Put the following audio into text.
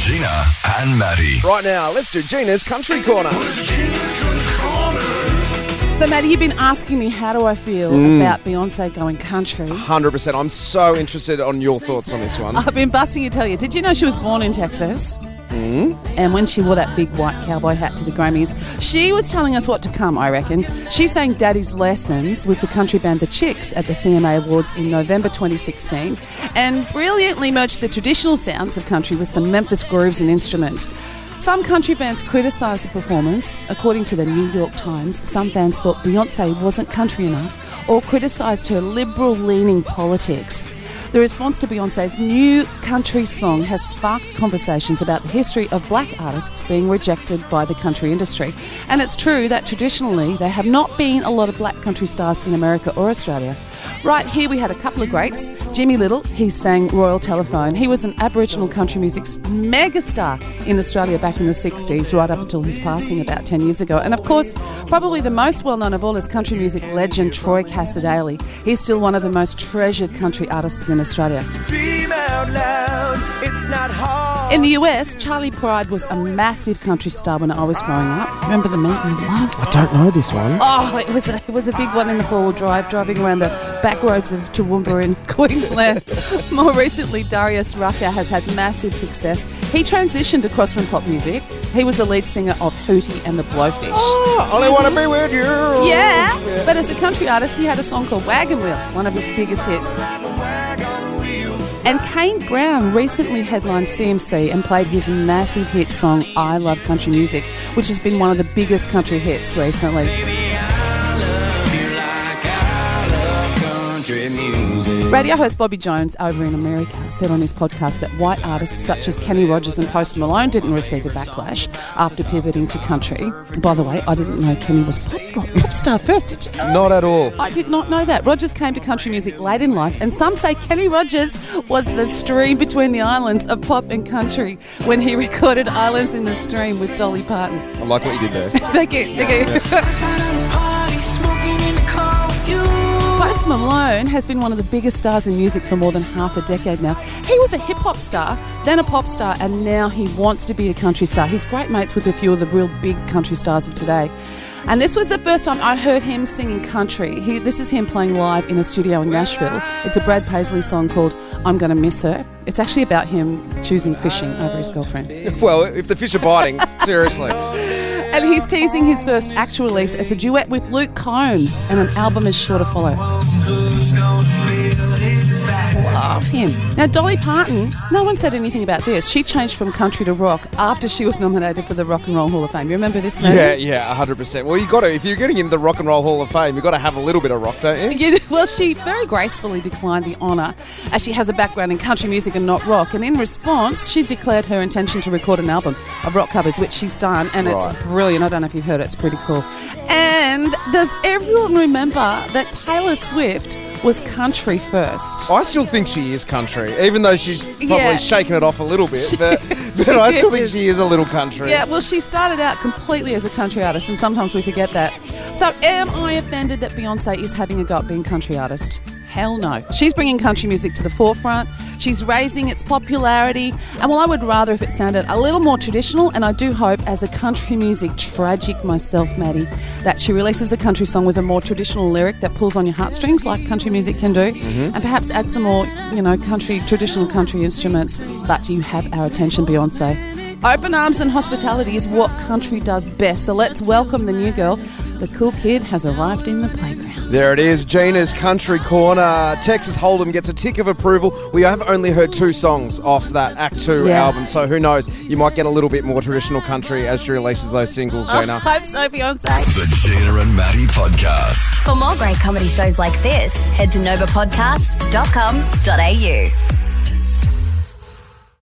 Gina and Maddie. Right now, let's do Gina's Country Corner. So, Maddie, you've been asking me how do I feel about Beyoncé going country. 100%. I'm so interested on your thoughts on this one. I've been busting to tell you. Did you know she was born in Texas? And when she wore that big white cowboy hat to the Grammys, she was telling us what to come, I reckon. She sang Daddy's Lessons with the country band The Chicks at the CMA Awards in November 2016 and brilliantly merged the traditional sounds of country with some Memphis grooves and instruments. Some country fans criticised the performance. According to the New York Times, some fans thought Beyoncé wasn't country enough or criticised her liberal-leaning politics. The response to Beyoncé's new country song has sparked conversations about the history of black artists being rejected by the country industry. And it's true that traditionally there have not been a lot of black country stars in America or Australia. Right here we had a couple of greats. Jimmy Little, he sang Royal Telephone. He was an Aboriginal country music's megastar in Australia back in the 60s, right up until his passing about 10 years ago. And of course, probably the most well-known of all is country music legend Troy Cassar-Daley. He's still one of the most treasured country artists in Australia. Dream out loud, it's not hard. In the US, Charlie Pride was a massive country star when I was growing up. Remember the Mountain of Love? I don't know this one. Oh, it was a big one in the four-wheel drive, driving around the back roads of Toowoomba in Queensland. More recently, Darius Rucker has had massive success. He transitioned across from pop music. He was the lead singer of Hootie and the Blowfish. Oh, only want to be with you. Yeah, but as a country artist, he had a song called Wagon Wheel, one of his biggest hits. And Kane Brown recently headlined CMC and played his massive hit song I Love Country Music, which has been one of the biggest country hits recently. Radio host Bobby Jones over in America said on his podcast that white artists such as Kenny Rogers and Post Malone didn't receive a backlash after pivoting to country. By the way, I didn't know Kenny was pop star first, did you know? Not at all. I did not know that. Rogers came to country music late in life, and some say Kenny Rogers was the stream between the islands of pop and country when he recorded Islands in the Stream with Dolly Parton. I like what you did there. Thank you. Post Malone has been one of the biggest stars in music for more than half a decade now. He was a hip-hop star, then a pop star, and now he wants to be a country star. He's great mates with a few of the real big country stars of today. And this was the first time I heard him singing country. This is him playing live in a studio in Nashville. It's a Brad Paisley song called I'm Gonna Miss Her. It's actually about him choosing fishing over his girlfriend. Well, if the fish are biting, seriously. And he's teasing his first actual release as a duet with Luke Combs, and an album is sure to follow. Love him. Now, Dolly Parton, no one said anything about this. She changed from country to rock after she was nominated for the Rock and Roll Hall of Fame. You remember this, man? Yeah, 100%. Well, you got to, if you're getting into the Rock and Roll Hall of Fame, you've got to have a little bit of rock, don't you? Yeah, well, she very gracefully declined the honour as she has a background in country music and not rock. And in response, she declared her intention to record an album of rock covers, which she's done, and it's brilliant. I don't know if you've heard it. It's pretty cool. And does everyone remember that Taylor Swift was country first? I still think she is country, even though she's probably shaking it off a little bit. But I still think she is a little country. Yeah, well, she started out completely as a country artist, and sometimes we forget that. So am I offended that Beyoncé is having a go at being country artist? Hell no. She's bringing country music to the forefront. She's raising its popularity. And while I would rather if it sounded a little more traditional, and I do hope as a country music tragic myself, Maddie, that she releases a country song with a more traditional lyric that pulls on your heartstrings like country music can do, and perhaps add some more, traditional country instruments. But you have our attention, Beyoncé. Open arms and hospitality is what country does best. So let's welcome the new girl. The cool kid has arrived in the playground. There it is, Gina's Country Corner. Texas Hold'em gets a tick of approval. We have only heard 2 songs off that Act 2 album, so who knows? You might get a little bit more traditional country as she releases those singles, Gina. I hope so, Beyoncé. The Gina and Maddie Podcast. For more great comedy shows like this, head to novapodcast.com.au.